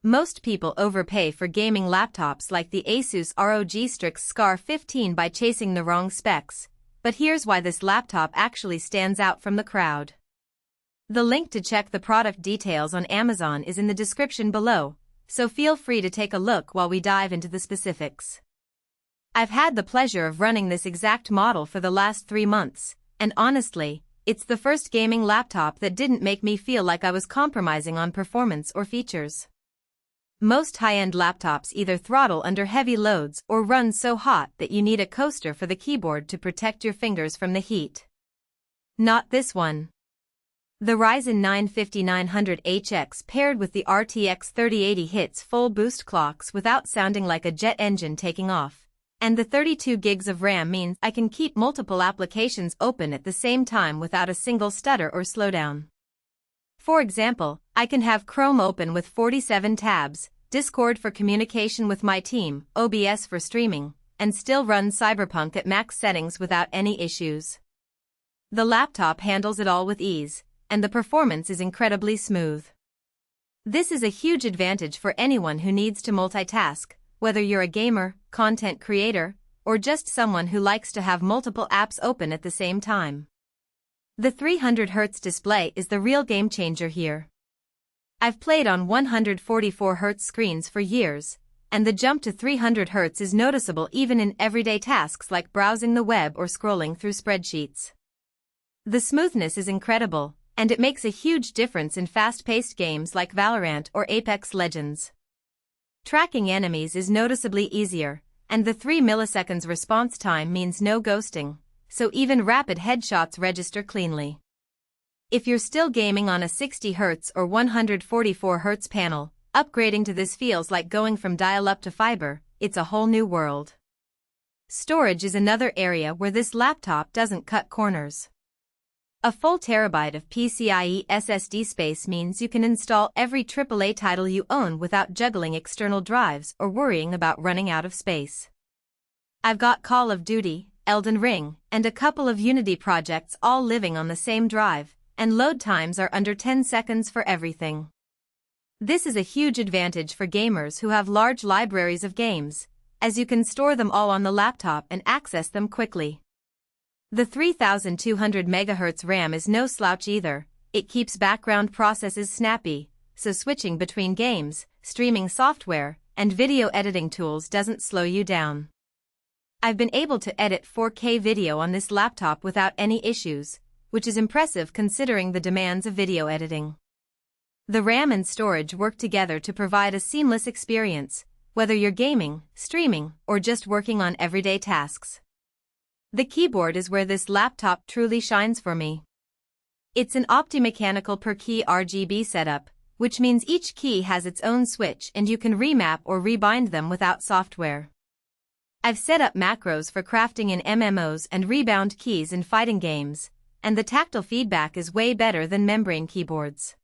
Most people overpay for gaming laptops like the ASUS ROG Strix Scar 15 by chasing the wrong specs, but here's why this laptop actually stands out from the crowd. The link to check the product details on Amazon is in the description below, so feel free to take a look while we dive into the specifics. I've had the pleasure of running this exact model for the last 3 months, and honestly, it's the first gaming laptop that didn't make me feel like I was compromising on performance or features. Most high-end laptops either throttle under heavy loads or run so hot that you need a coaster for the keyboard to protect your fingers from the heat. Not this one. The Ryzen 9 5900HX paired with the RTX 3080 hits full boost clocks without sounding like a jet engine taking off, and the 32 gigs of RAM means I can keep multiple applications open at the same time without a single stutter or slowdown. For example, I can have Chrome open with 47 tabs, Discord for communication with my team, OBS for streaming, and still run Cyberpunk at max settings without any issues. The laptop handles it all with ease, and the performance is incredibly smooth. This is a huge advantage for anyone who needs to multitask, whether you're a gamer, content creator, or just someone who likes to have multiple apps open at the same time. The 300Hz display is the real game changer here. I've played on 144Hz screens for years, and the jump to 300Hz is noticeable even in everyday tasks like browsing the web or scrolling through spreadsheets. The smoothness is incredible, and it makes a huge difference in fast-paced games like Valorant or Apex Legends. Tracking enemies is noticeably easier, and the 3 milliseconds response time means no ghosting, so even rapid headshots register cleanly. If you're still gaming on a 60Hz or 144Hz panel, upgrading to this feels like going from dial-up to fiber. It's a whole new world. Storage is another area where this laptop doesn't cut corners. A full terabyte of PCIe SSD space means you can install every AAA title you own without juggling external drives or worrying about running out of space. I've got Call of Duty, Elden Ring, and a couple of Unity projects all living on the same drive, and load times are under 10 seconds for everything. This is a huge advantage for gamers who have large libraries of games, as you can store them all on the laptop and access them quickly. The 3200 MHz RAM is no slouch either. It keeps background processes snappy, so switching between games, streaming software, and video editing tools doesn't slow you down. I've been able to edit 4K video on this laptop without any issues, which is impressive considering the demands of video editing. The RAM and storage work together to provide a seamless experience, whether you're gaming, streaming, or just working on everyday tasks. The keyboard is where this laptop truly shines for me. It's an Opti-Mechanical per key RGB setup, which means each key has its own switch and you can remap or rebind them without software. I've set up macros for crafting in MMOs and rebound keys in fighting games, and the tactile feedback is way better than membrane keyboards.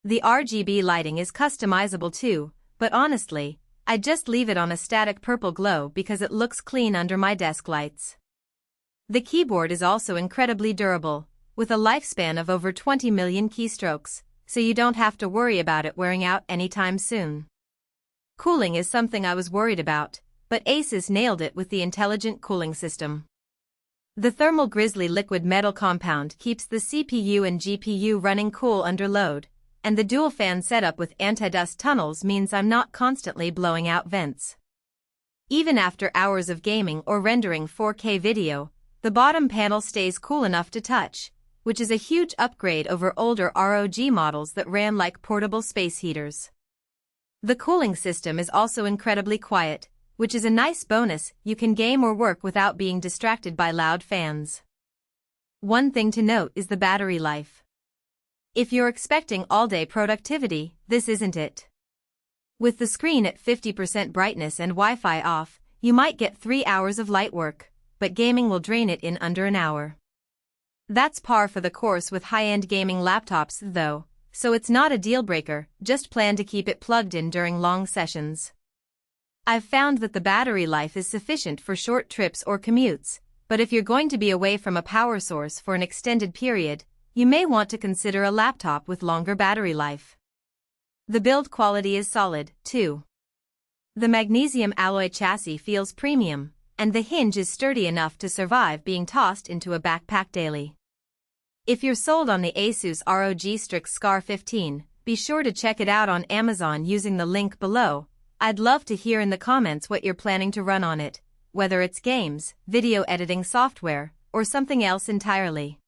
The RGB lighting is customizable too, but honestly, I just leave it on a static purple glow because it looks clean under my desk lights. The keyboard is also incredibly durable, with a lifespan of over 20 million keystrokes, so you don't have to worry about it wearing out anytime soon. Cooling is something I was worried about, but ASUS nailed it with the intelligent cooling system. The Thermal Grizzly liquid metal compound keeps the CPU and GPU running cool under load, and the dual fan setup with anti-dust tunnels means I'm not constantly blowing out vents. Even after hours of gaming or rendering 4K video, the bottom panel stays cool enough to touch, which is a huge upgrade over older ROG models that ran like portable space heaters. The cooling system is also incredibly quiet, which is a nice bonus. You can game or work without being distracted by loud fans. One thing to note is the battery life. If you're expecting all-day productivity, this isn't it. With the screen at 50% brightness and Wi-Fi off, you might get 3 hours of light work, but gaming will drain it in under an hour. That's par for the course with high-end gaming laptops though, so it's not a deal-breaker. Just plan to keep it plugged in during long sessions. I've found that the battery life is sufficient for short trips or commutes, but if you're going to be away from a power source for an extended period, you may want to consider a laptop with longer battery life. The build quality is solid, too. The magnesium alloy chassis feels premium, and the hinge is sturdy enough to survive being tossed into a backpack daily. If you're sold on the ASUS ROG Strix Scar 15, be sure to check it out on Amazon using the link below. I'd love to hear in the comments what you're planning to run on it, whether it's games, video editing software, or something else entirely.